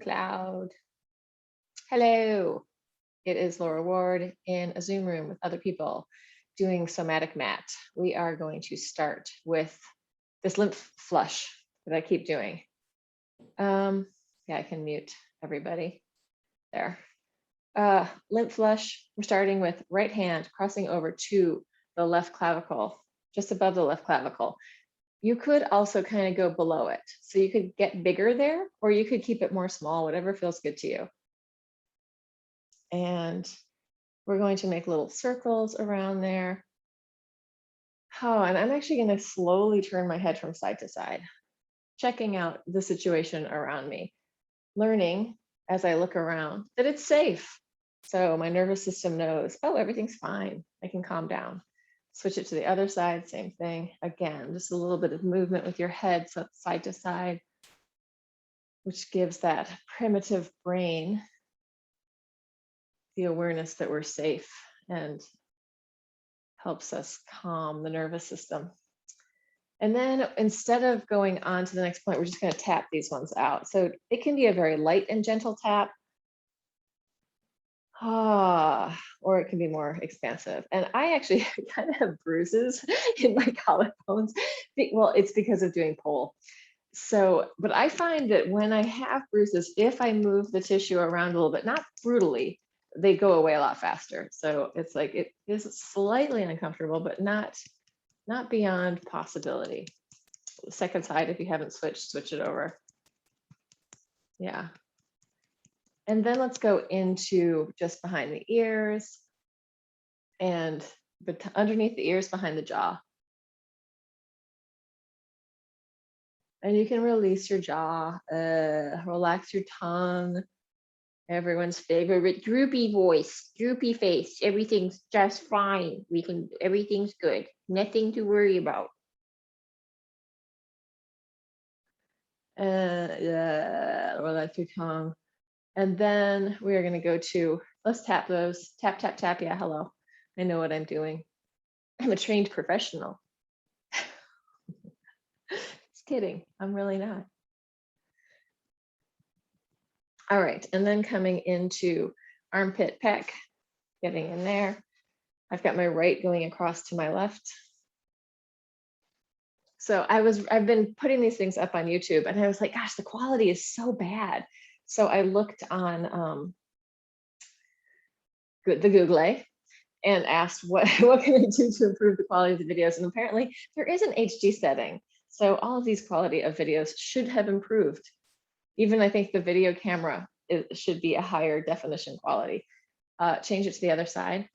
cloud. Hello, it is Laura Ward in a Zoom room with other people doing SoMATic Mat. We are going to start with this lymph flush that I keep doing. Yeah, I can mute everybody there. Lymph flush, we're starting with right hand crossing over to the left clavicle, just above the left clavicle. You could also kind of go below it. So you could get bigger there, or you could keep it more small, whatever feels good to you. And we're going to make little circles around there. Oh, and I'm actually going to slowly turn my head from side to side, checking out the situation around me, learning as I look around that it's safe. So my nervous system knows, oh, everything's fine. I can calm down. Switch it to the other side, same thing. Again, just a little bit of movement with your head, so side to side, which gives that primitive brain the awareness that we're safe and helps us calm the nervous system. And then instead of going on to the next point, we're just going to tap these ones out. So it can be a very light and gentle tap. Or it can be more expansive. And I actually kind of have bruises in my collarbones. Well, it's because of doing pole. So, but I find that when I have bruises, if I move the tissue around a little bit, not brutally, they go away a lot faster. So it's like, it is slightly uncomfortable, but not beyond possibility. The second side, if you haven't switched, switch it over. Yeah. And then let's go into just behind the ears and underneath the ears, behind the jaw. And you can release your jaw, relax your tongue. Everyone's favorite droopy voice, droopy face. Everything's just fine. Everything's good. Nothing to worry about. Relax your tongue. And then we are going to go to, let's tap those. Tap, tap, tap. Yeah, hello. I know what I'm doing. I'm a trained professional. Just kidding. I'm really not. All right. And then coming into armpit pec, getting in there. I've got my right going across to my left. So I've been putting these things up on YouTube and I was like, gosh, the quality is so bad. So I looked on the Google and asked what can I do to improve the quality of the videos? And apparently there is an HD setting. So all of these quality of videos should have improved. Even I think the video camera should be a higher definition quality. Change it to the other side.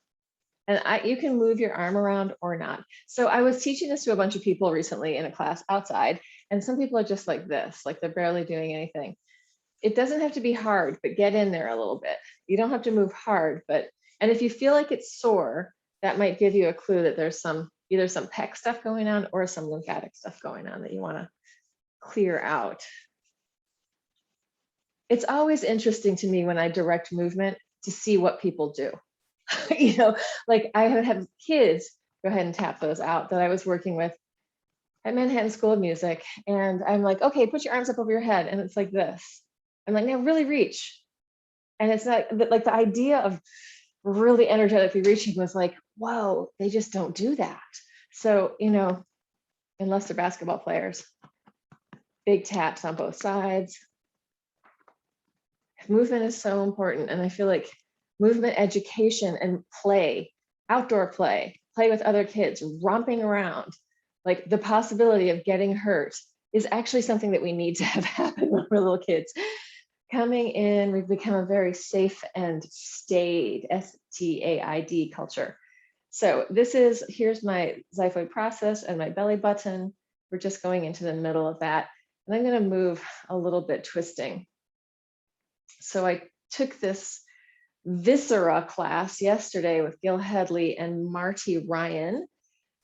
And you can move your arm around or not. So I was teaching this to a bunch of people recently in a class outside, and some people are just like this, like they're barely doing anything. It doesn't have to be hard, but get in there a little bit. You don't have to move hard, and if you feel like it's sore, that might give you a clue that there's either some pec stuff going on or some lymphatic stuff going on that you want to clear out. It's always interesting to me when I direct movement to see what people do. You know, like I have kids, go ahead and tap those out, that I was working with at Manhattan School of Music. And I'm like, okay, put your arms up over your head. And it's like this. I'm like, now really reach. And it's not like the idea of really energetically reaching was like, whoa, they just don't do that. So, you know, unless they're basketball players, big taps on both sides. Movement is so important. And I feel like movement education and play, outdoor play with other kids, romping around, like the possibility of getting hurt is actually something that we need to have happen when we're little kids. Coming in, we've become a very safe and staid, STAID culture. So here's my xiphoid process and my belly button. We're just going into the middle of that. And I'm going to move a little bit twisting. So I took this viscera class yesterday with Gil Headley and Marty Ryan. And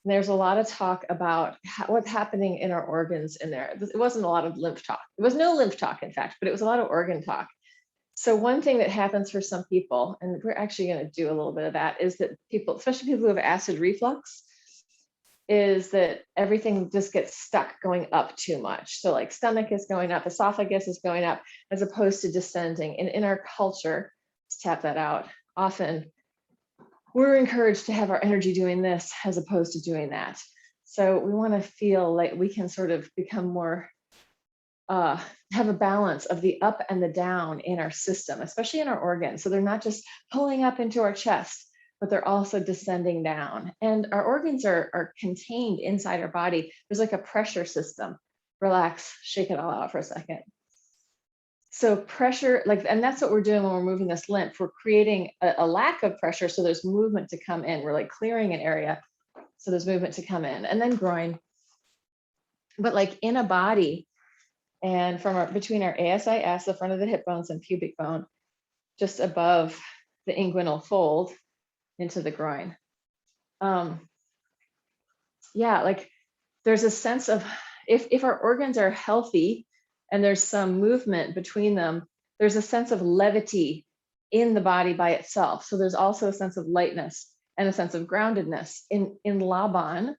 there's a lot of talk about what's happening in our organs in there. It wasn't a lot of lymph talk. It was no lymph talk, in fact, but it was a lot of organ talk. So one thing that happens for some people, and we're actually going to do a little bit of that, is that people, especially people who have acid reflux, is that everything just gets stuck going up too much. So like stomach is going up, esophagus is going up, as opposed to descending. And in our culture, let's tap that out, often we're encouraged to have our energy doing this as opposed to doing that. So we want to feel like we can sort of become more, have a balance of the up and the down in our system, especially in our organs. So they're not just pulling up into our chest, but they're also descending down. And our organs are contained inside our body. There's like a pressure system. Relax, shake it all out for a second. So pressure, like, and that's what we're doing when we're moving this lymph. We're creating a lack of pressure, so there's movement to come in. We're like clearing an area, so there's movement to come in. And then groin. But like in a body, and from between our ASIS, the front of the hip bones, and pubic bone, just above the inguinal fold into the groin. Yeah, like there's a sense of, if our organs are healthy and there's some movement between them, there's a sense of levity in the body by itself. So there's also a sense of lightness and a sense of groundedness. In Laban,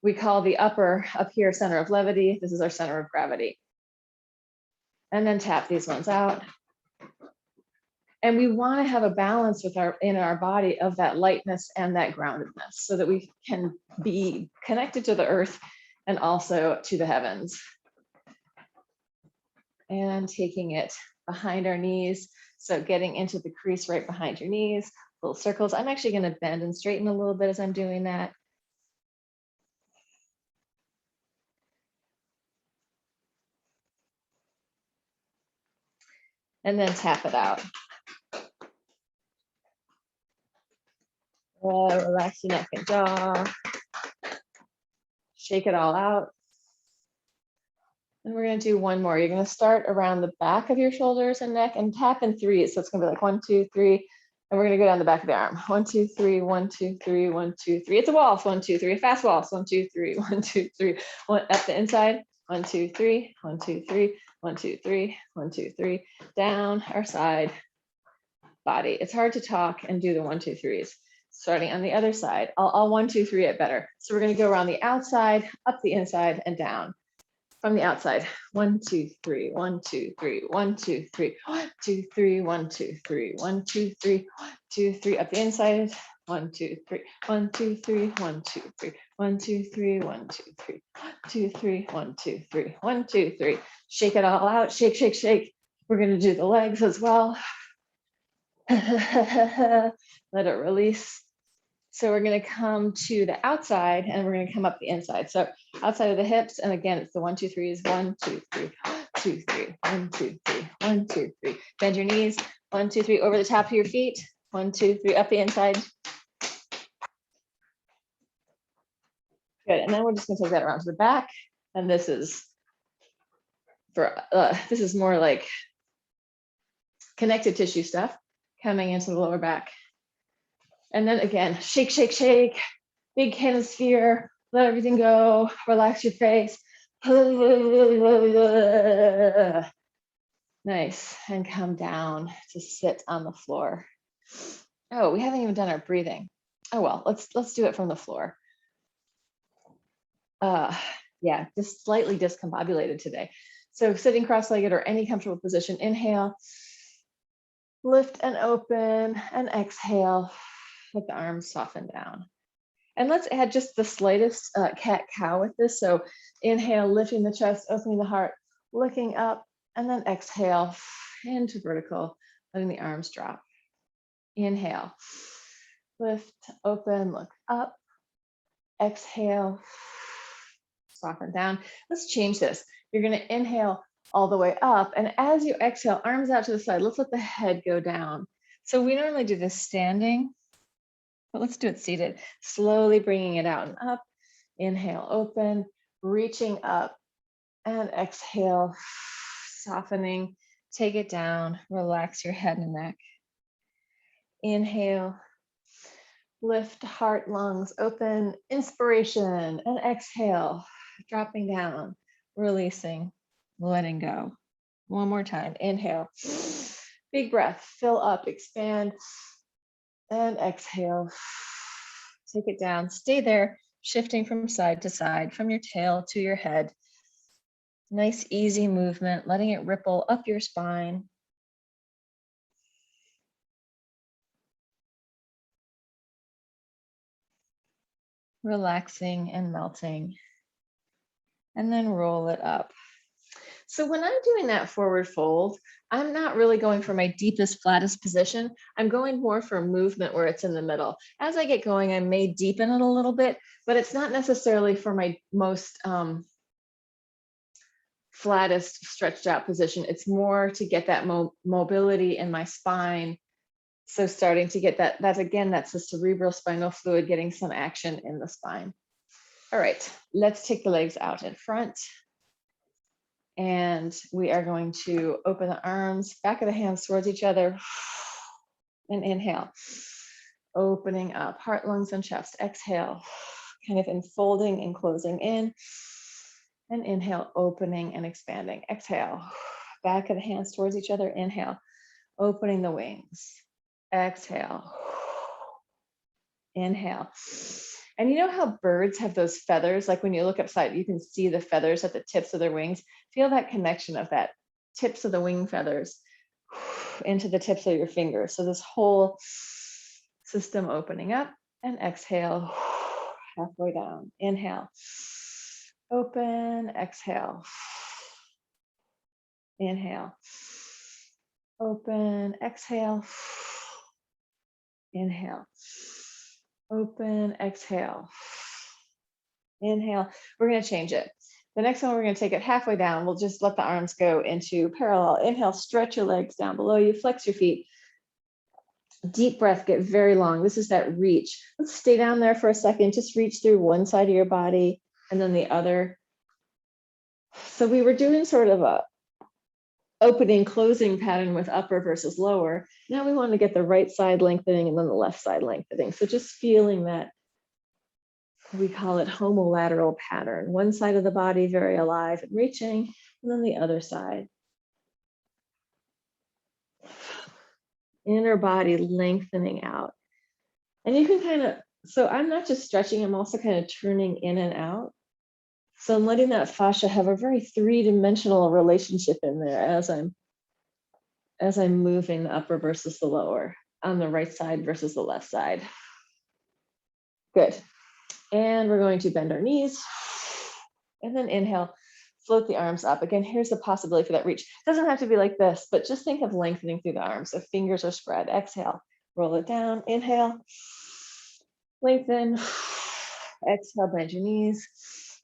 we call the upper up here center of levity. This is our center of gravity. And then tap these ones out. And we want to have a balance with in our body of that lightness and that groundedness, so that we can be connected to the earth and also to the heavens. And taking it behind our knees. So getting into the crease right behind your knees, little circles. I'm actually going to bend and straighten a little bit as I'm doing that. And then tap it out. Relax your neck and jaw. Shake it all out. And we're going to do one more. You're going to start around the back of your shoulders and neck and tap in threes. So it's going to be like 1, 2, 3. And we're going to go down the back of the arm. 1, 2, 3, 1, 2, 3, 1, 2, 3. It's a waltz. 1, 2, 3. A fast waltz. 1, 2, 3, 1, 2, 3. One up the inside. 1, 2, 3. 1, 2, 3. 1, 2, 3. 1, 2, 3. Down our side body. It's hard to talk and do the 1, 2, 3s. Starting on the other side. I'll 1, 2, 3 it better. So we're going to go around the outside, up the inside, and down. From the outside, 1, 2, 3, 1, 2, 3, 1, 2, 3, 1, 2, 3, 1, 2, 3, 1, 2, 3, 1, 2, 3, up the inside, 1, 2, 3, 1, 2, 3, 1, 2, 3, 1, 2, 3, 1, 2, 3, 2, 3, 1, 2, 3, 1, 2, 3. Shake it all out, shake, shake, shake. We're going to do the legs as well. Let it release. So we're going to come to the outside and we're going to come up the inside. So outside of the hips, and again, it's the 1, 2, 3s. 1, 2, 3, 2, 3, 1, 2, 3, 1, 2, 3. Bend your knees. 1, 2, 3 over the top of your feet. 1, 2, 3 up the inside. Good. And then we're just going to take that around to the back. And this is for this is more like connective tissue stuff coming into the lower back. And then again, shake, shake, shake, big hemisphere, let everything go, relax your face. Nice, and come down to sit on the floor. Oh, we haven't even done our breathing. Oh well, let's do it from the floor. Yeah, just slightly discombobulated today. So sitting cross-legged or any comfortable position, inhale, lift and open, and exhale. Let the arms soften down. And let's add just the slightest cat-cow with this. So inhale, lifting the chest, opening the heart, looking up, and then exhale into vertical, letting the arms drop. Inhale, lift, open, look up, exhale, soften down. Let's change this. You're going to inhale all the way up, and as you exhale, arms out to the side, let's let the head go down. So we normally do this standing, but let's do it seated. Slowly bringing it out and up. Inhale, open, reaching up, and exhale, softening. Take it down, relax your head and neck. Inhale, lift heart, lungs open, inspiration, and exhale, dropping down, releasing, letting go. One more time, inhale, big breath, fill up, expand, and exhale. Take it down, stay there. shifting from side to side, from your tail to your head. Nice, easy movement, letting it ripple up your spine. Relaxing and melting. And then roll it up. So when I'm doing that forward fold, I'm not really going for my deepest, flattest position. I'm going more for a movement where it's in the middle. As I get going, I may deepen it a little bit, but it's not necessarily for my most flattest, stretched out position. It's more to get that mobility in my spine. So starting to get that's the cerebral spinal fluid getting some action in the spine. All right, let's take the legs out in front. And we are going to open the arms, back of the hands towards each other. And inhale, opening up, heart, lungs, and chest. Exhale, kind of enfolding and closing in. And inhale, opening and expanding. Exhale, back of the hands towards each other. Inhale, opening the wings. Exhale, inhale. And you know how birds have those feathers? Like when you look upside, you can see the feathers at the tips of their wings. Feel that connection of that tips of the wing feathers into the tips of your fingers. So this whole system opening up, and exhale, halfway down. Inhale, open, exhale. Inhale, open, exhale. Inhale, open, exhale. Inhale. We're going to change it. The next one, we're going to take it halfway down. We'll just let the arms go into parallel. Inhale, stretch your legs down below you, flex your feet. Deep breath, get very long. This is that reach. Let's stay down there for a second. Just reach through one side of your body and then the other. So we were doing sort of a opening, closing pattern with upper versus lower. Now we want to get the right side lengthening and then the left side lengthening. So just feeling that, we call it homolateral pattern. One side of the body very alive and reaching, and then the other side. Inner body lengthening out. And you can kind of, so I'm not just stretching, I'm also kind of turning in and out. So I'm letting that fascia have a very three-dimensional relationship in there as I'm moving the upper versus the lower, on the right side versus the left side. Good. And we're going to bend our knees and then inhale, float the arms up. Again, here's the possibility for that reach. It doesn't have to be like this, but just think of lengthening through the arms. So fingers are spread. Exhale, roll it down. Inhale, lengthen. Exhale, bend your knees.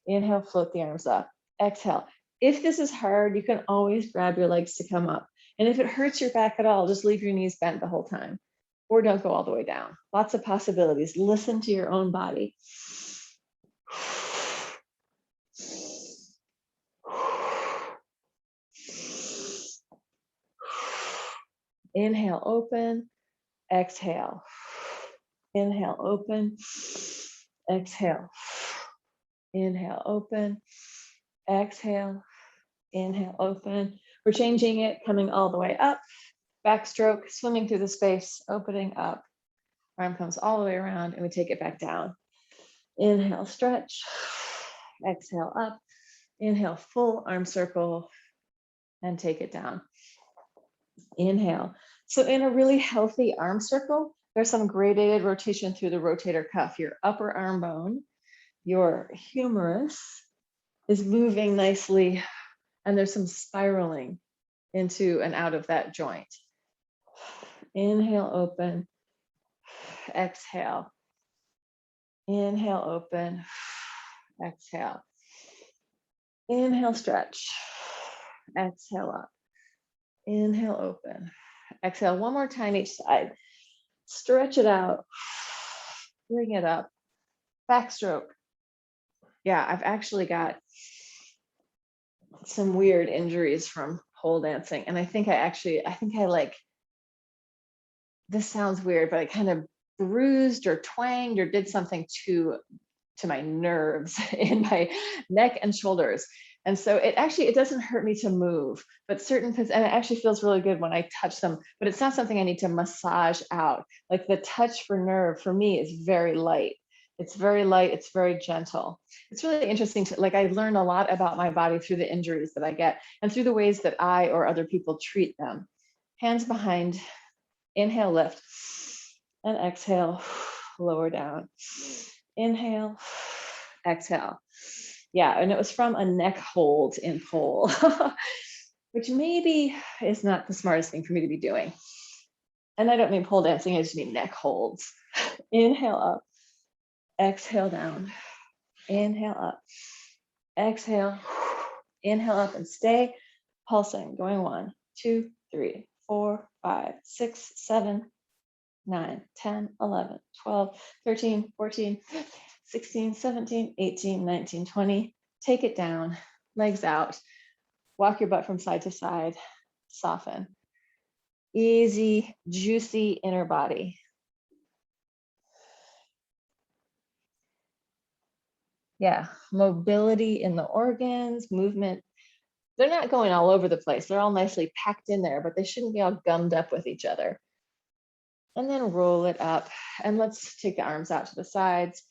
Inhale, float the arms up. Exhale. If this is hard, you can always grab your legs to come up. And if it hurts your back at all, just leave your knees bent the whole time. Or don't go all the way down. Lots of possibilities. Listen to your own body. Inhale, open. Exhale. Inhale, open. Exhale. Inhale, open. Exhale. Inhale, open. We're changing it, coming all the way up. Backstroke, swimming through the space, opening up. Arm comes all the way around and we take it back down. Inhale, stretch. Exhale, up. Inhale, full arm circle and take it down. Inhale. So in a really healthy arm circle, there's some gradated rotation through the rotator cuff. Your upper arm bone, your humerus is moving nicely, and there's some spiraling into and out of that joint. Inhale, open. Exhale. Inhale, open. Exhale. Inhale, stretch. Exhale, up. Inhale, open. Exhale, one more time each side. Stretch it out. Bring it up. Backstroke. Yeah, I've actually got some weird injuries from pole dancing. And I think I like, this sounds weird, but I kind of bruised or twanged or did something to my nerves in my neck and shoulders. And so it doesn't hurt me to move, but and it actually feels really good when I touch them, but it's not something I need to massage out. Like the touch for nerve for me is very light. It's very light, it's very gentle. It's really interesting to, like, I learn a lot about my body through the injuries that I get and through the ways that I or other people treat them. Hands behind, inhale, lift, and exhale, lower down. Inhale, exhale. Yeah, and it was from a neck hold in pole, which maybe is not the smartest thing for me to be doing. And I don't mean pole dancing, I just mean neck holds. Inhale up, exhale down, inhale up, exhale, inhale up, and stay pulsing, going 1, 2, 3, 4, 5, 6, 7, 9, 10, 11, 12, 13, 14, 16, 17, 18, 19, 20. Take it down, legs out, walk your butt from side to side, soften. Easy, juicy inner body. Yeah, mobility in the organs, movement. They're not going all over the place. They're all nicely packed in there, but they shouldn't be all gummed up with each other. And then roll it up. And let's take the arms out to the sides,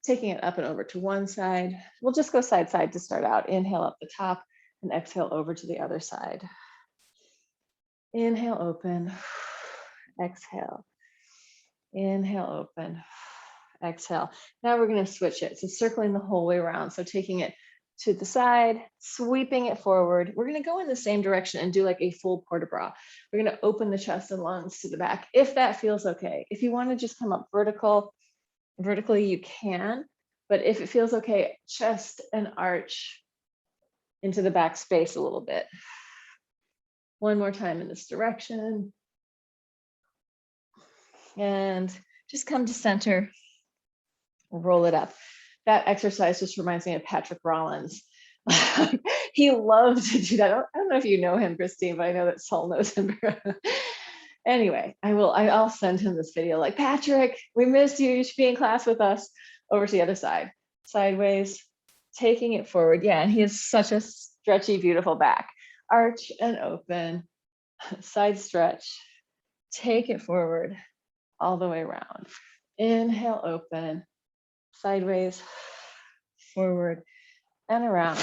taking it up and over to one side. We'll just go side side to start out. Inhale up the top and exhale over to the other side. Inhale, open, exhale. Inhale, open, exhale. Now we're going to switch it. So circling the whole way around. So taking it to the side, sweeping it forward. We're going to go in the same direction and do like a full port de bras. We're going to open the chest and lungs to the back, if that feels okay. If you want to just come up vertically, you can. But if it feels okay, chest and arch into the back space a little bit. One more time in this direction. And just come to center, roll it up. That exercise just reminds me of Patrick Rollins. He loved to do that. I don't know if you know him, Christine, but I know that Saul knows him. Anyway, I'll send him this video like, Patrick, we missed you. You should be in class with us. Over to the other side, sideways, taking it forward. Yeah, and he has such a stretchy, beautiful back. Arch and open, side stretch, take it forward, all the way around. Inhale, open, sideways, forward, and around,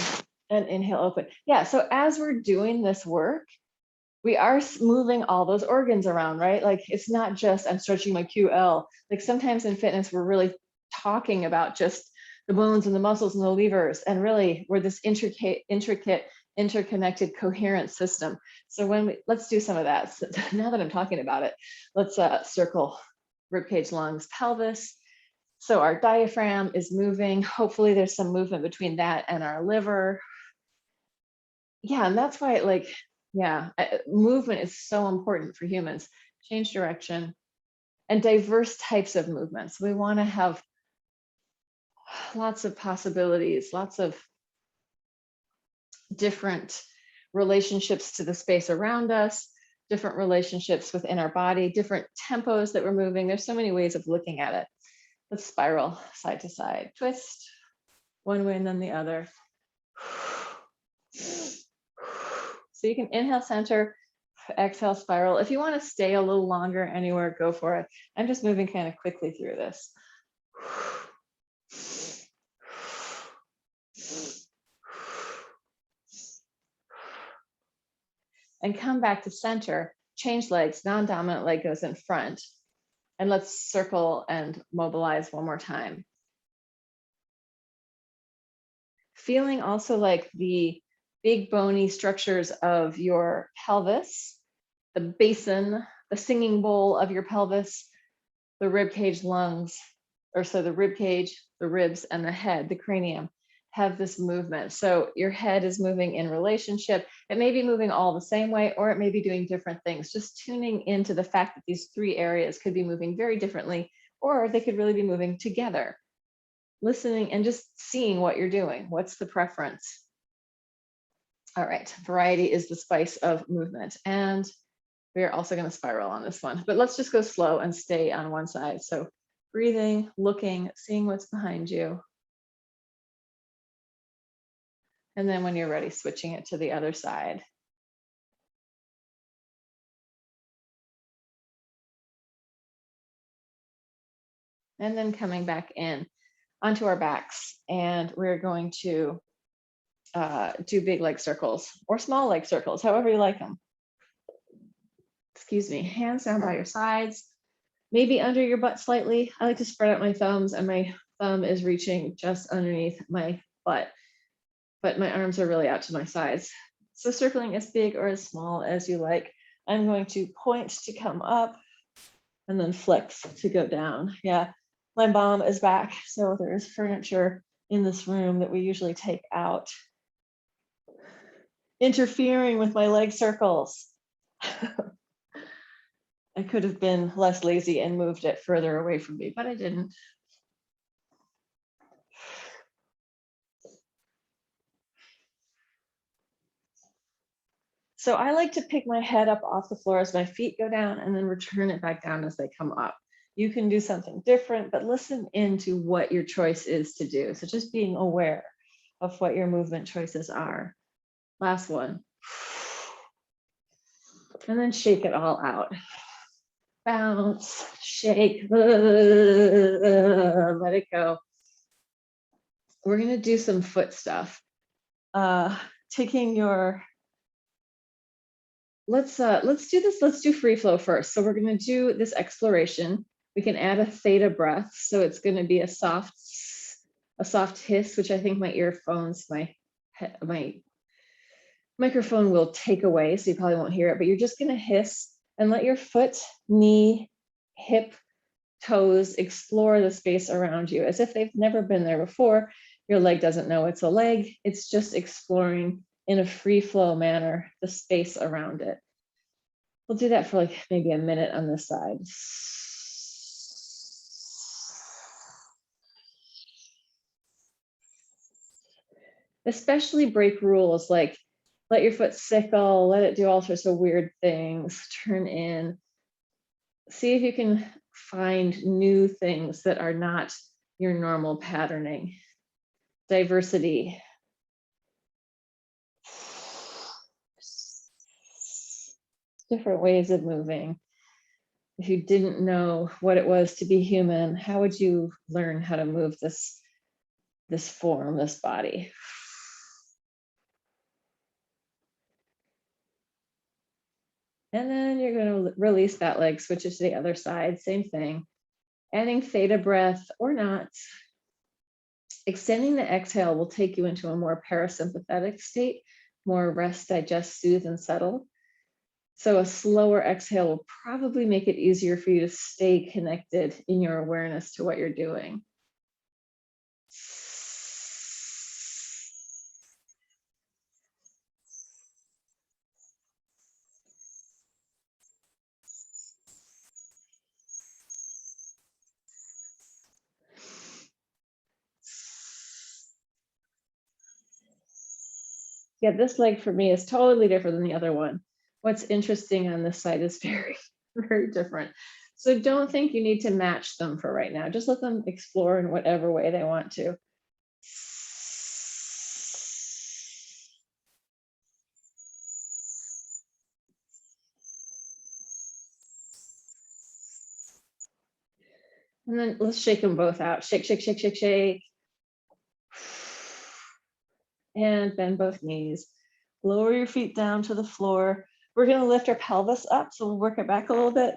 and inhale, open. Yeah, so as we're doing this work, we are moving all those organs around, right? Like, it's not just I'm stretching my QL. Like, sometimes in fitness, we're really talking about just the bones and the muscles and the levers, and really we're this intricate, interconnected, coherent system. So let's do some of that. So now that I'm talking about it, let's circle ribcage, lungs, pelvis. So our diaphragm is moving. Hopefully there's some movement between that and our liver. Yeah, and that's why, like, yeah, movement is so important for humans. Change direction and diverse types of movements. We want to have lots of possibilities, lots of different relationships to the space around us, different relationships within our body, different tempos that we're moving. There's so many ways of looking at it. Let's spiral side to side, twist one way and then the other. So you can inhale, center, exhale, spiral. If you want to stay a little longer anywhere, go for it. I'm just moving kind of quickly through this. And come back to center, change legs, non-dominant leg goes in front. And let's circle and mobilize one more time. Feeling also like the big bony structures of your pelvis, the basin, the singing bowl of your pelvis, the rib cage, lungs, or so the rib cage, the ribs, and the head, the cranium, have this movement. So your head is moving in relationship. It may be moving all the same way, or it may be doing different things. Just tuning into the fact that these three areas could be moving very differently, or they could really be moving together. Listening and just seeing what you're doing. What's the preference? All right, variety is the spice of movement. And we're also going to spiral on this one, but let's just go slow and stay on one side. So breathing, looking, seeing what's behind you. And then when you're ready, switching it to the other side. And then coming back in. onto our backs, and we're going to do big leg circles or small leg circles, however you like them. Excuse me, hands down by your sides, maybe under your butt slightly. I like to spread out my thumbs, and my thumb is reaching just underneath my butt, but my arms are really out to my sides. So circling as big or as small as you like. I'm going to point to come up and then flex to go down. Yeah, my mom is back, so there's furniture in this room that we usually take out, interfering with my leg circles. I could have been less lazy and moved it further away from me, but I didn't. So I like to pick my head up off the floor as my feet go down and then return it back down as they come up. You can do something different, but listen into what your choice is to do. So just being aware of what your movement choices are. Last one. And then shake it all out. Bounce, shake, let it go. We're gonna do some foot stuff. Taking your, let's do this, let's do free flow first. So we're gonna do this exploration. We can add a theta breath. So it's gonna be a soft hiss, which I think my earphones, my microphone will take away, so you probably won't hear it, but you're just gonna hiss and let your foot, knee, hip, toes explore the space around you as if they've never been there before. Your leg doesn't know it's a leg. It's just exploring in a free flow manner the space around it. We'll do that for like maybe a minute on this side. Especially break rules like let your foot sickle, let it do all sorts of weird things, turn in. See if you can find new things that are not your normal patterning. Diversity. Different ways of moving. If you didn't know what it was to be human, how would you learn how to move this form, this body? And then you're going to release that leg, switch it to the other side, same thing. Adding theta breath or not. Extending the exhale will take you into a more parasympathetic state, more rest, digest, soothe, and settle. So a slower exhale will probably make it easier for you to stay connected in your awareness to what you're doing. Yeah, this leg for me is totally different than the other one. What's interesting on this side is very, very different. So don't think you need to match them for right now. Just let them explore in whatever way they want to. And then let's shake them both out. Shake, shake, shake, shake, shake. And bend both knees. Lower your feet down to the floor. We're going to lift our pelvis up, so we'll work it back a little bit.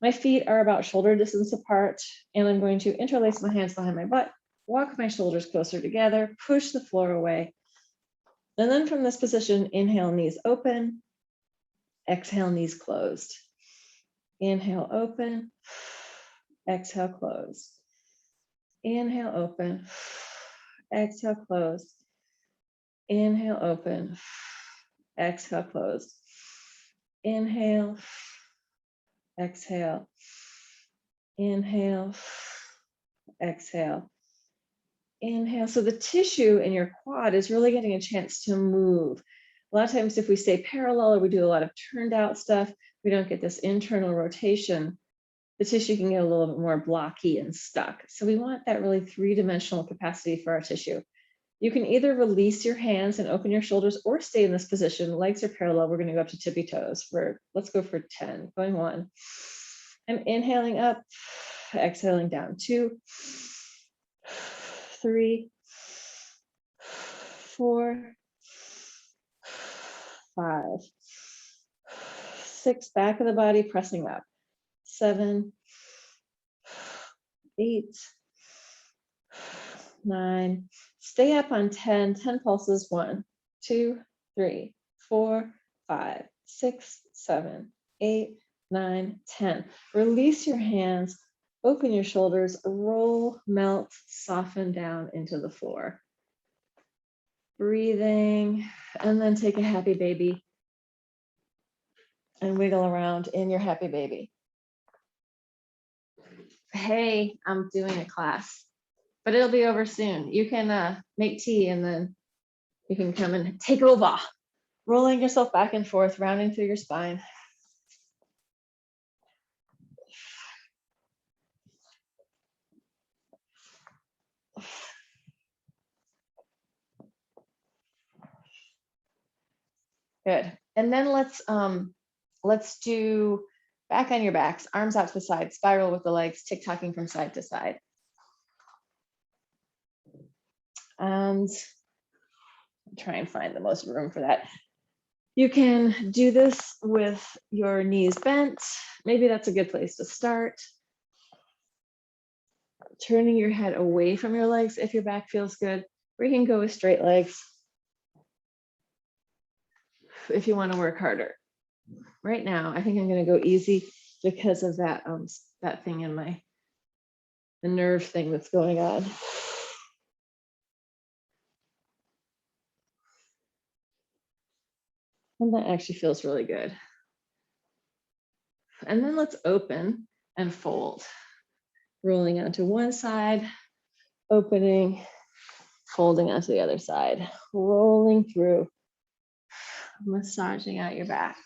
My feet are about shoulder distance apart, and I'm going to interlace my hands behind my butt, walk my shoulders closer together, push the floor away. And then from this position, inhale, knees open. Exhale, knees closed. Inhale, open. Exhale, close. Inhale, open. Exhale, close. Inhale, open. Exhale, close. Inhale. Exhale. Inhale. Exhale. Inhale. So the tissue in your quad is really getting a chance to move. A lot of times if we stay parallel or we do a lot of turned out stuff, we don't get this internal rotation. The tissue can get a little bit more blocky and stuck. So we want that really three-dimensional capacity for our tissue. You can either release your hands and open your shoulders or stay in this position. Legs are parallel. We're going to go up to tippy toes. Let's go for 10. Going 1. I'm inhaling up, exhaling down. 2, 3, 4, 5, 6, back of the body pressing up, 7, 8, 9, stay up on 10, 10 pulses, 1, 2, 3, 4, 5, 6, 7, 8, 9, 10. Release your hands, open your shoulders, roll, melt, soften down into the floor. Breathing, and then take a happy baby and wiggle around in your happy baby. Hey, I'm doing a class, but it'll be over soon. You can make tea and then you can come and take over. Rolling yourself back and forth, rounding through your spine. Good. And then let's do back on your backs, arms out to the side, spiral with the legs, tick-tocking from side to side. And try and find the most room for that. You can do this with your knees bent. Maybe that's a good place to start. Turning your head away from your legs if your back feels good, or you can go with straight legs if you want to work harder. Right now, I think I'm going to go easy because of that that thing in the nerve thing that's going on. And that actually feels really good. And then let's open and fold. Rolling onto one side, opening, folding onto the other side, rolling through, massaging out your back.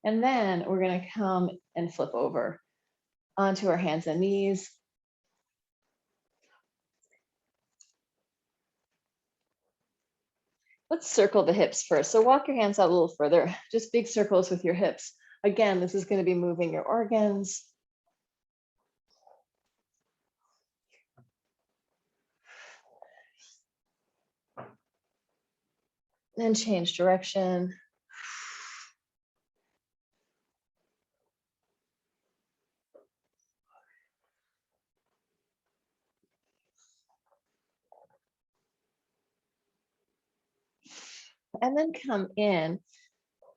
And then we're going to come and flip over onto our hands and knees. Let's circle the hips first. So walk your hands out a little further, just big circles with your hips. Again, this is going to be moving your organs. Then change direction. And then come in,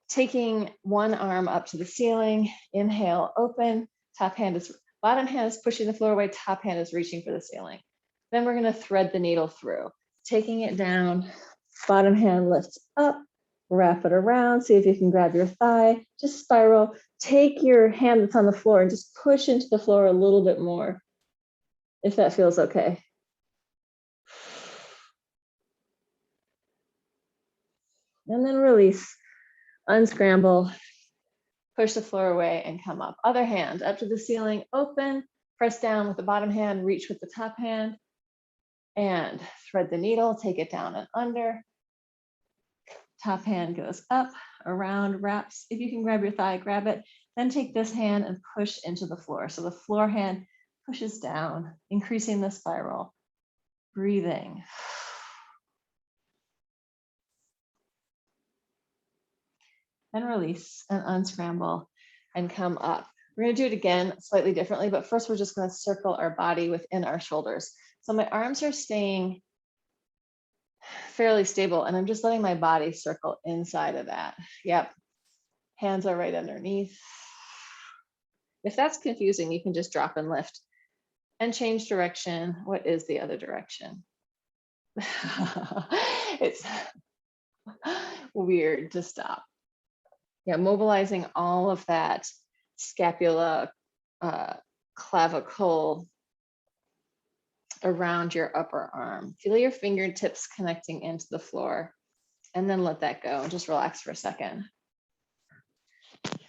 taking one arm up to the ceiling. Inhale, open. Bottom hand is pushing the floor away. Top hand is reaching for the ceiling. Then we're going to thread the needle through, taking it down. Bottom hand lifts up. Wrap it around. See if you can grab your thigh. Just spiral. Take your hand that's on the floor and just push into the floor a little bit more, if that feels okay. And then release, unscramble, push the floor away and come up. Other hand up to the ceiling, open, press down with the bottom hand, reach with the top hand, and thread the needle, take it down and under. Top hand goes up, around, wraps. If you can grab your thigh, grab it. Then take this hand and push into the floor. So the floor hand pushes down, increasing the spiral. Breathing. And release and unscramble and come up. We're going to do it again slightly differently, but first we're just going to circle our body within our shoulders. So my arms are staying fairly stable and I'm just letting my body circle inside of that. Yep. Hands are right underneath. If that's confusing, you can just drop and lift and change direction. What is the other direction? It's weird to stop. Yeah, mobilizing all of that scapula, clavicle around your upper arm. Feel your fingertips connecting into the floor and then let that go and just relax for a second.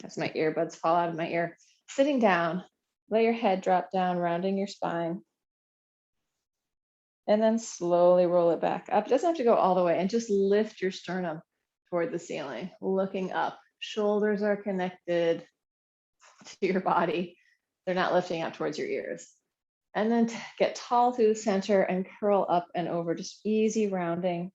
As my earbuds fall out of my ear. Sitting down, let your head drop down, rounding your spine. And then slowly roll it back up. It doesn't have to go all the way, and just lift your sternum toward the ceiling, looking up. Shoulders are connected to your body. They're not lifting out towards your ears. And then get tall through the center and curl up and over, just easy rounding.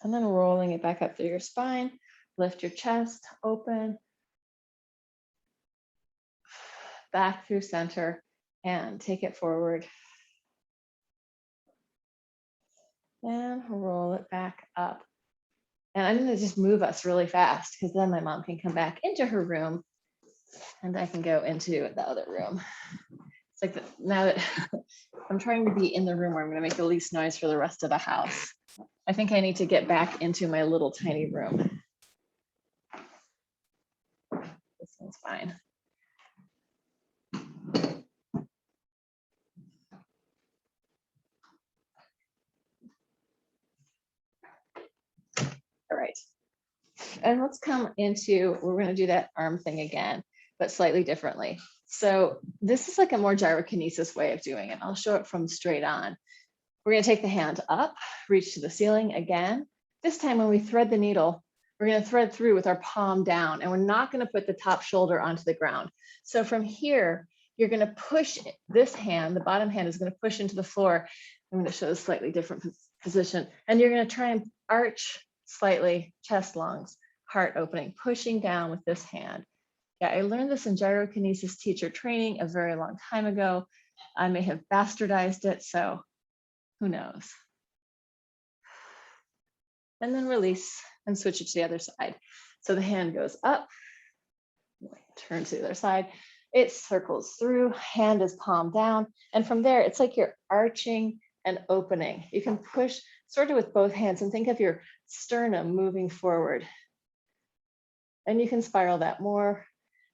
And then rolling it back up through your spine. Lift your chest, open. Back through center and take it forward. And roll it back up. And I'm going to just move us really fast because then my mom can come back into her room and I can go into the other room. It's like now that I'm trying to be in the room where I'm going to make the least noise for the rest of the house. I think I need to get back into my little tiny room. This one's fine. All right. And let's come into, we're going to do that arm thing again, but slightly differently. So this is like a more gyrokinesis way of doing it. I'll show it from straight on. We're going to take the hand up, reach to the ceiling again. This time when we thread the needle, we're going to thread through with our palm down, and we're not going to put the top shoulder onto the ground. So from here, you're going to push this hand, the bottom hand is going to push into the floor. I'm going to show a slightly different position. And you're going to try and arch slightly, chest lungs, heart opening, pushing down with this hand. Yeah, I learned this in gyrokinesis teacher training a very long time ago. I may have bastardized it, so who knows? And then release and switch it to the other side. So the hand goes up, turn to the other side. It circles through, hand is palm down. And from there, it's like you're arching and opening. You can push sort of with both hands and think of your sternum moving forward. And you can spiral that more,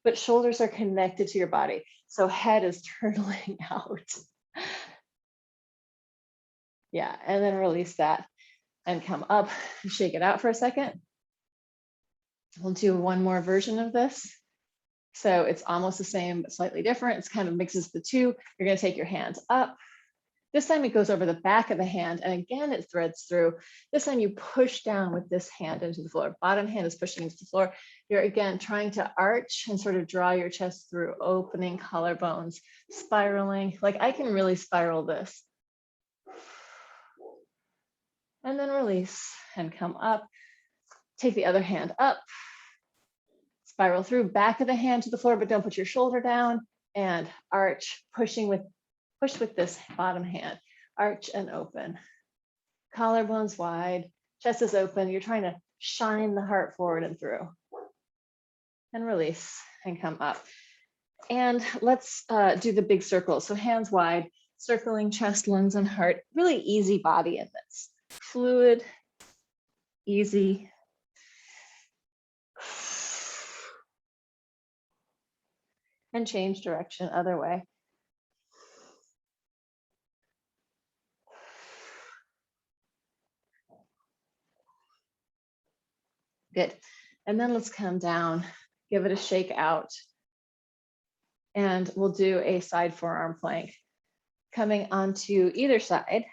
but shoulders are connected to your body. So head is turtling out. Yeah, and then release that and come up and shake it out for a second. We'll do one more version of this. So it's almost the same, but slightly different. It's kind of mixes the two. You're going to take your hands up. This time it goes over the back of the hand, and again, it threads through. This time you push down with this hand into the floor. Bottom hand is pushing into the floor. You're again trying to arch and sort of draw your chest through, opening collarbones, spiraling. Like I can really spiral this. And then release and come up. Take the other hand up. Spiral through, back of the hand to the floor, but don't put your shoulder down, and arch, push with this bottom hand, arch and open. Collarbones wide, chest is open. You're trying to shine the heart forward and through. And release and come up. And let's do the big circle. So hands wide, circling chest, lungs, and heart. Really easy body in this. Fluid, easy. And change direction other way. Good. And then let's come down, give it a shake out. And we'll do a side forearm plank. Coming onto either side,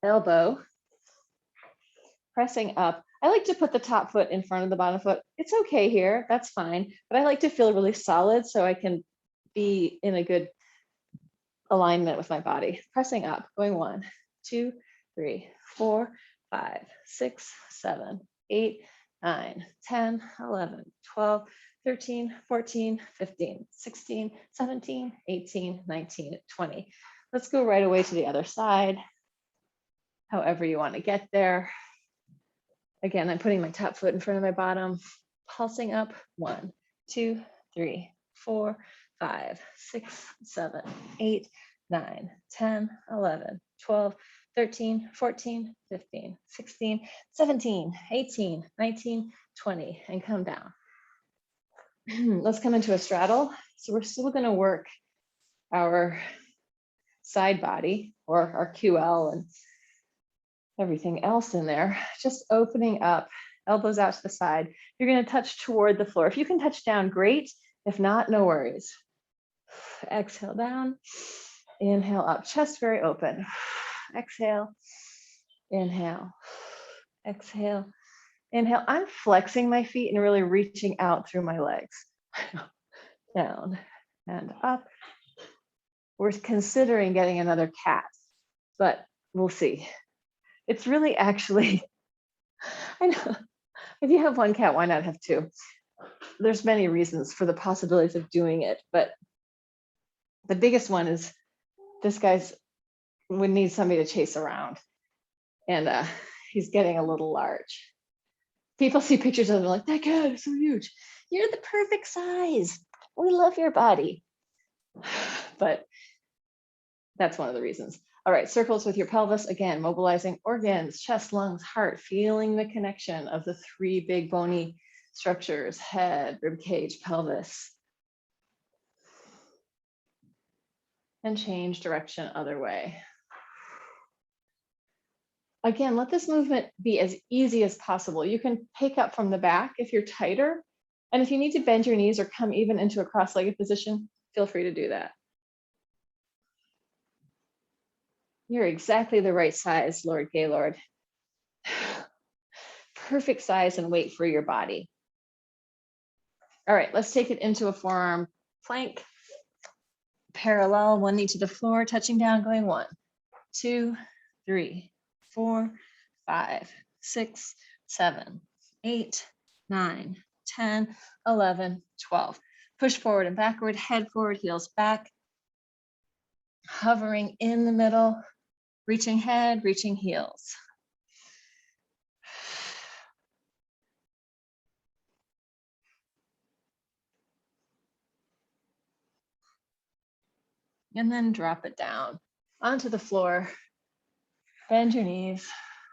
elbow, pressing up. I like to put the top foot in front of the bottom foot. It's okay here, that's fine. But I like to feel really solid so I can be in a good alignment with my body. Pressing up, going 1, 2, 3, 4, 5, 6, 7, 8, 9, 10, 11, 12, 13, 14, 15, 16, 17, 18, 19, 20. Let's go right away to the other side. However you want to get there. Again, I'm putting my top foot in front of my bottom, pulsing up 1, 2, 3, 4, 5, 6, 7, 8, 9, 10, 11, 12, 13, 14, 15, 16, 17, 18, 19, 20, and come down. Let's come into a straddle. So we're still going to work our side body or our QL and everything else in there, just opening up, elbows out to the side. You're going to touch toward the floor. If you can touch down, great. If not, no worries. Exhale down, inhale up, chest very open. Exhale, Inhale, exhale, inhale. I'm flexing my feet and really reaching out through my legs. Down and up. We're considering getting another cat, but we'll see. It's really actually, I know, if you have one cat, why not have two? There's many reasons for the possibilities of doing it, but the biggest one is this guy's would need somebody to chase around, and he's getting a little large. People see pictures of him like, that cat is so huge. You're the perfect size. We love your body. But that's one of the reasons. All right, circles with your pelvis. Again, mobilizing organs, chest, lungs, heart, feeling the connection of the three big bony structures, head, rib cage, pelvis. And change direction other way. Again, let this movement be as easy as possible. You can pick up from the back if you're tighter. And if you need to bend your knees or come even into a cross-legged position, feel free to do that. You're exactly the right size, Lord Gaylord. Perfect size and weight for your body. All right, let's take it into a forearm plank. Parallel, one knee to the floor, touching down, going 1, 2, 3, 4, 5, 6, 7, 8, 9, 10, 11, 12. Push forward and backward, head forward, heels back. Hovering in the middle, reaching head, reaching heels. And then drop it down onto the floor. Bend your knees,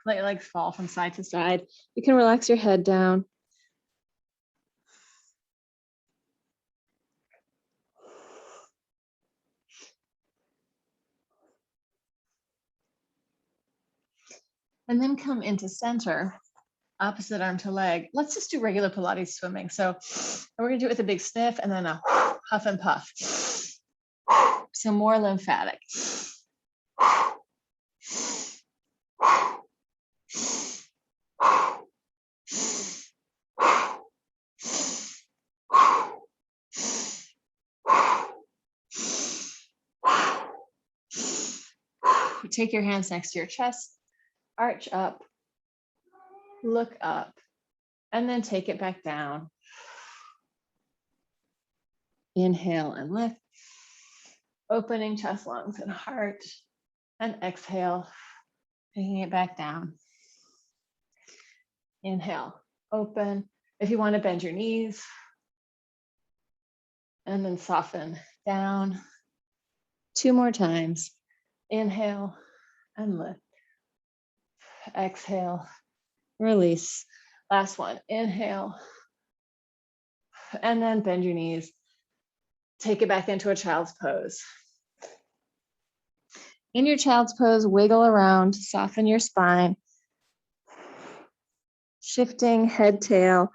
let your legs fall from side to side. You can relax your head down. And then come into center, opposite arm to leg. Let's just do regular Pilates swimming. So we're gonna do it with a big sniff and then a huff and puff. So more lymphatic. Take your hands next to your chest, arch up, look up, and then take it back down. Inhale and lift, opening chest, lungs, and heart, and exhale, taking it back down. Inhale, open. If you want to bend your knees, and then soften down. 2 more times. Inhale and lift. Exhale, release. Last one, inhale, and then bend your knees. Take it back into a child's pose. In your child's pose, wiggle around, soften your spine. Shifting head, tail,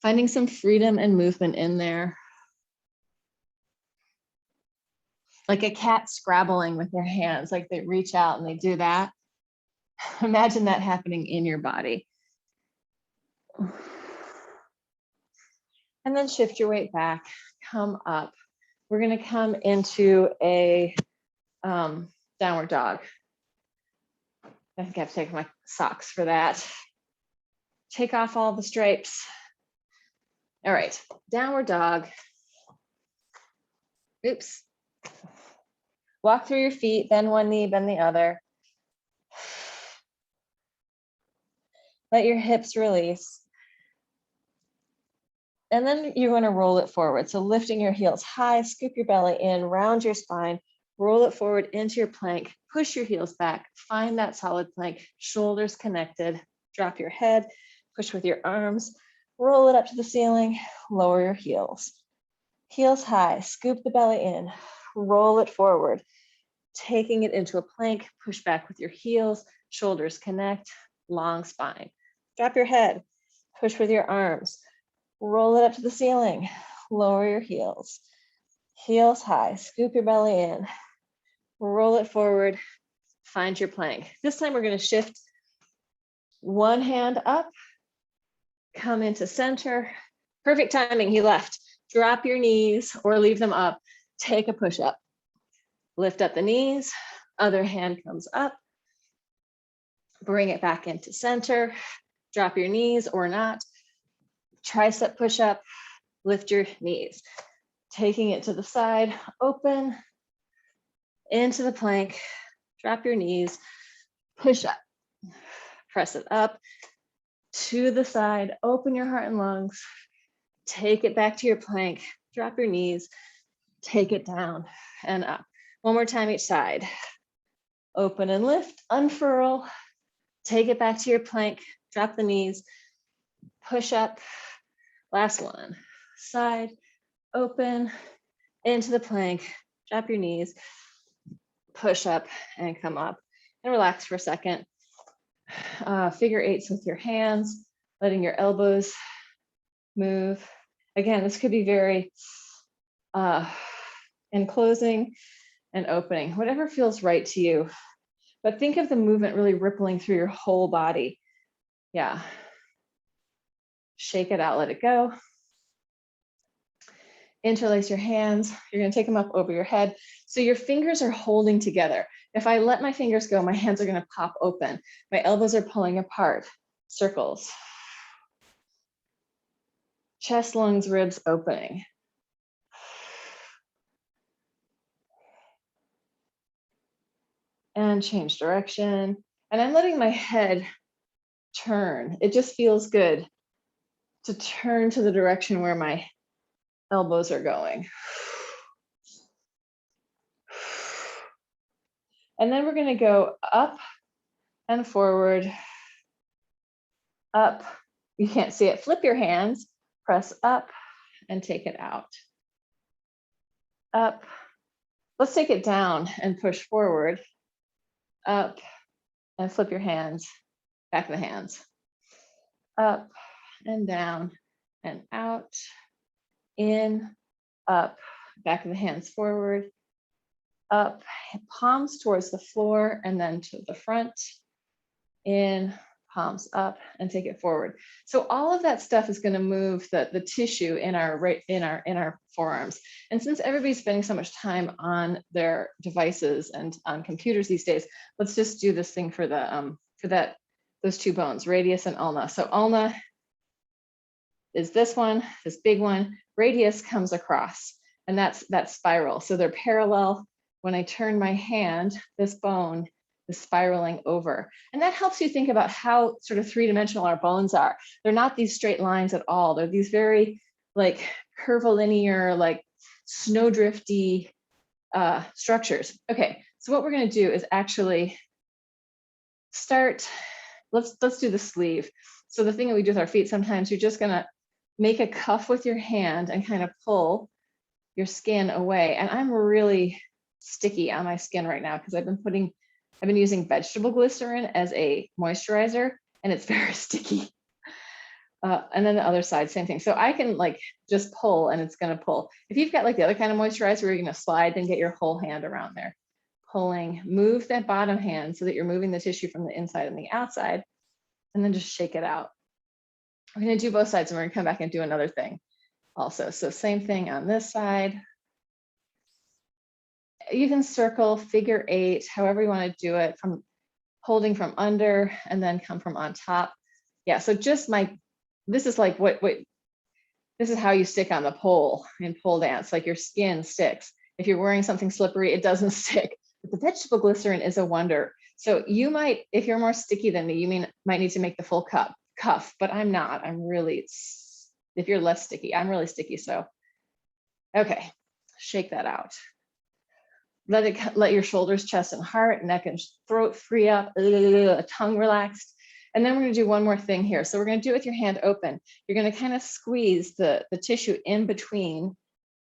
finding some freedom and movement in there. Like a cat scrabbling with their hands, like they reach out and they do that. Imagine that happening in your body. And then shift your weight back, come up. We're gonna come into a downward dog. I think I have to take my socks for that. Take off all the stripes. All right, downward dog. Oops. Walk through your feet, bend one knee, bend the other. Let your hips release. And then you're going to roll it forward. So lifting your heels high, scoop your belly in, round your spine, roll it forward into your plank, push your heels back, find that solid plank, shoulders connected, drop your head, push with your arms, roll it up to the ceiling, lower your heels. Heels high, scoop the belly in, roll it forward, taking it into a plank, push back with your heels, shoulders connect, long spine. Drop your head, push with your arms, roll it up to the ceiling, lower your heels. Heels high, scoop your belly in, roll it forward, find your plank. This time we're going to shift One hand up, come into center. Perfect timing, he left. Drop your knees or leave them up. Take a push-up. Lift up the knees, other hand comes up. Bring it back into center. Drop your knees or not. Tricep push-up, lift your knees. Taking it to the side, open, into the plank, drop your knees, push up. Press it up to the side, open your heart and lungs, take it back to your plank, drop your knees, take it down and up. One more time each side. Open and lift, unfurl, take it back to your plank, drop the knees, push up. Last one, side, open, into the plank, drop your knees, push up and come up and relax for a second. Figure eights with your hands, letting your elbows move. Again, this could be very enclosing and opening, whatever feels right to you. But think of the movement really rippling through your whole body. Yeah. Shake it out, let it go. Interlace your hands. You're going to take them up over your head. So your fingers are holding together. If I let my fingers go, my hands are going to pop open. My elbows are pulling apart. Circles. Chest, lungs, ribs opening. And change direction. And I'm letting my head turn. It just feels good to turn to the direction where my elbows are going. And then we're going to go up and forward, up. You can't see it. Flip your hands, press up and take it out. Up. Let's take it down and push forward. Up and flip your hands, back of the hands. Up and down and out. In, up, back of the hands forward, up, palms towards the floor and then to the front, in, palms up and take it forward. So all of that stuff is going to move the tissue in our forearms. And since everybody's spending so much time on their devices and on computers these days, let's just do this thing for those two bones, radius and ulna. So ulna is this one, this big one. Radius comes across, and that's that spiral. So they're parallel. When I turn my hand, this bone is spiraling over. And that helps you think about how sort of three-dimensional our bones are. They're not these straight lines at all. They're these very like curvilinear, like snowdrifty structures. Okay, so what we're going to do is actually start, let's do the sleeve. So the thing that we do with our feet, sometimes you're just going to make a cuff with your hand and kind of pull your skin away. And I'm really sticky on my skin right now because I've been using vegetable glycerin as a moisturizer, and it's very sticky. And then the other side, same thing. So I can like just pull and it's going to pull. If you've got like the other kind of moisturizer where you're going to slide, then get your whole hand around there. Pulling, move that bottom hand so that you're moving the tissue from the inside and the outside, and then just shake it out. We're going to do both sides and we're going to come back and do another thing also. So same thing on this side. You can circle, figure eight, however you want to do it, from holding from under and then come from on top. Yeah, so just this is like this is how you stick on the pole in pole dance, like your skin sticks. If you're wearing something slippery, it doesn't stick. But the vegetable glycerin is a wonder. So you might, if you're more sticky than me, you might need to make the full cuff, but I'm not. I'm really, if you're less sticky, I'm really sticky. So, okay, shake that out. Let your shoulders, chest, and heart, neck and throat free up, tongue relaxed. And then we're going to do one more thing here. So we're going to do it with your hand open. You're going to kind of squeeze the tissue in between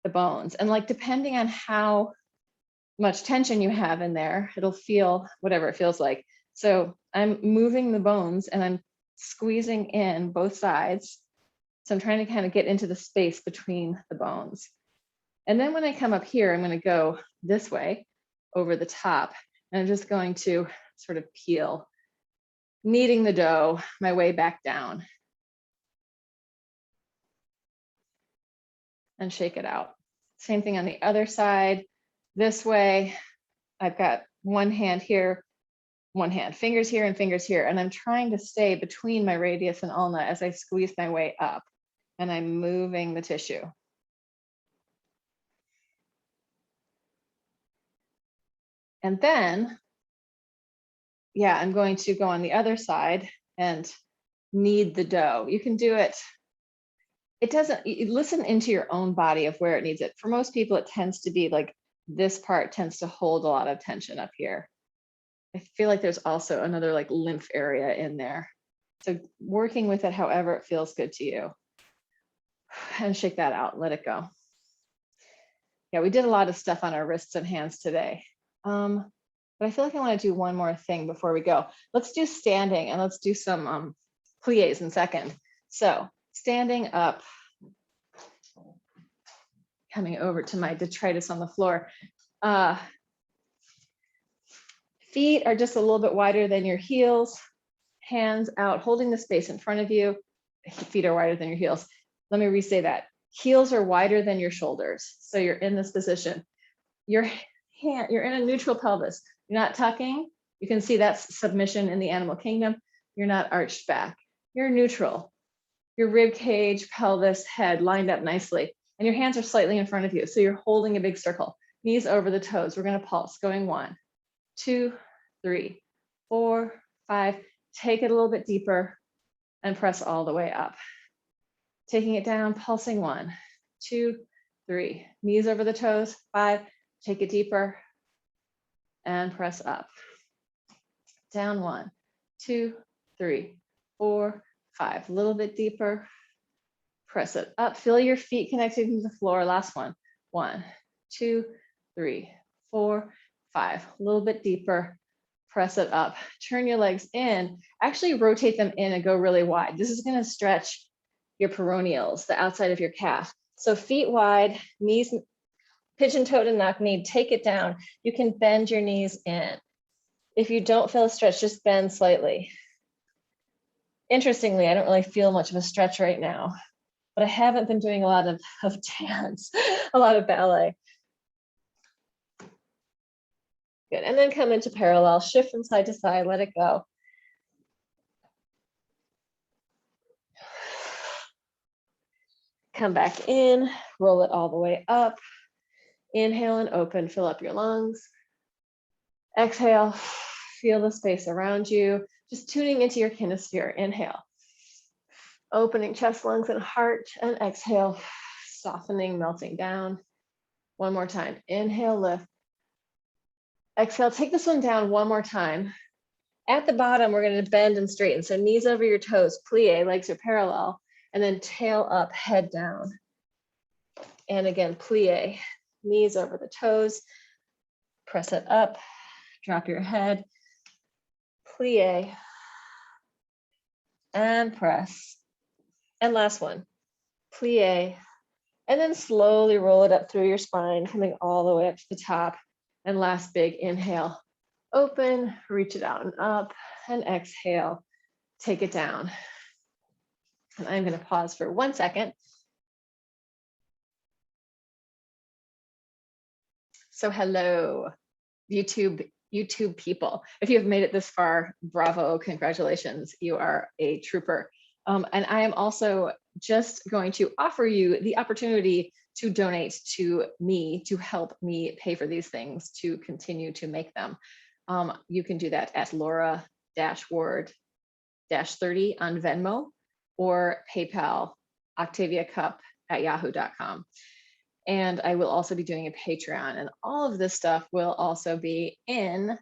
the bones. And like, depending on how much tension you have in there, it'll feel whatever it feels like. So I'm moving the bones and I'm squeezing in both sides. So I'm trying to kind of get into the space between the bones. And then when I come up here, I'm going to go this way over the top. And I'm just going to sort of peel kneading the dough my way back down. And shake it out. Same thing on the other side. This way, I've got one hand here, one hand, fingers here and fingers here, and I'm trying to stay between my radius and ulna as I squeeze my way up, and I'm moving the tissue. And then, yeah, I'm going to go on the other side and knead the dough. You can do it. It doesn't, you listen into your own body of where it needs it. For most people, it tends to be like this part tends to hold a lot of tension up here. I feel like there's also another like lymph area in there. So working with it however it feels good to you. And shake that out, let it go. Yeah, we did a lot of stuff on our wrists and hands today. But I feel like I want to do one more thing before we go. Let's do standing and let's do some plies in a second. So standing up, coming over to my detritus on the floor. Feet are just a little bit wider than your heels, hands out, holding the space in front of you. Feet are wider than your heels. Let me re-say that. Heels are wider than your shoulders. So you're in this position. Your hand, you're in a neutral pelvis. You're not tucking. You can see that's submission in the animal kingdom. You're not arched back. You're neutral. Your rib cage, pelvis, head lined up nicely. And your hands are slightly in front of you. So you're holding a big circle. Knees over the toes. We're going to pulse. Going 1, 2, 3, 4, 5. Take it a little bit deeper and press all the way up. Taking it down, pulsing 1, 2, 3. Knees over the toes. 5. Take it deeper and press up. Down 1, 2, 3, 4, 5. A little bit deeper. Press it up. Feel your feet connected to the floor. Last one. 1, 2, 3, 4, 5. A little bit deeper. Press it up. Turn your legs in. Actually rotate them in and go really wide. This is going to stretch your peroneals, the outside of your calf. So feet wide, knees pigeon-toed and knock-kneed. Take it down. You can bend your knees in. If you don't feel a stretch, just bend slightly. Interestingly, I don't really feel much of a stretch right now, but I haven't been doing a lot of dance, a lot of ballet. Good, and then come into parallel, shift from side to side, let it go. Come back in, roll it all the way up. Inhale and open, fill up your lungs. Exhale, feel the space around you. Just tuning into your kinesphere. Inhale, opening chest, lungs, and heart, and exhale, softening, melting down. One more time. Inhale, lift. Exhale, take this one down one more time. At the bottom, we're going to bend and straighten. So knees over your toes, plie, legs are parallel, and then tail up, head down. And again, plie, knees over the toes, press it up, drop your head, plie, and press. And last one, plie, and then slowly roll it up through your spine, coming all the way up to the top. And last big inhale, open, reach it out and up, and exhale, take it down. And I'm going to pause for 1 second. So hello, YouTube people. If you've made it this far, bravo, congratulations, you are a trooper. And I am also just going to offer you the opportunity to donate to me, to help me pay for these things, to continue to make them. You can do that at Laura-Ward-30 on Venmo or PayPal, octaviacup@yahoo.com. And I will also be doing a Patreon, and all of this stuff will also be in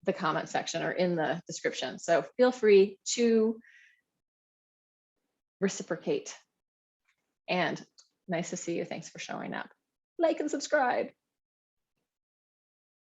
the comment section or in the description. So feel free to reciprocate. And nice to see you. Thanks for showing up. Like and subscribe.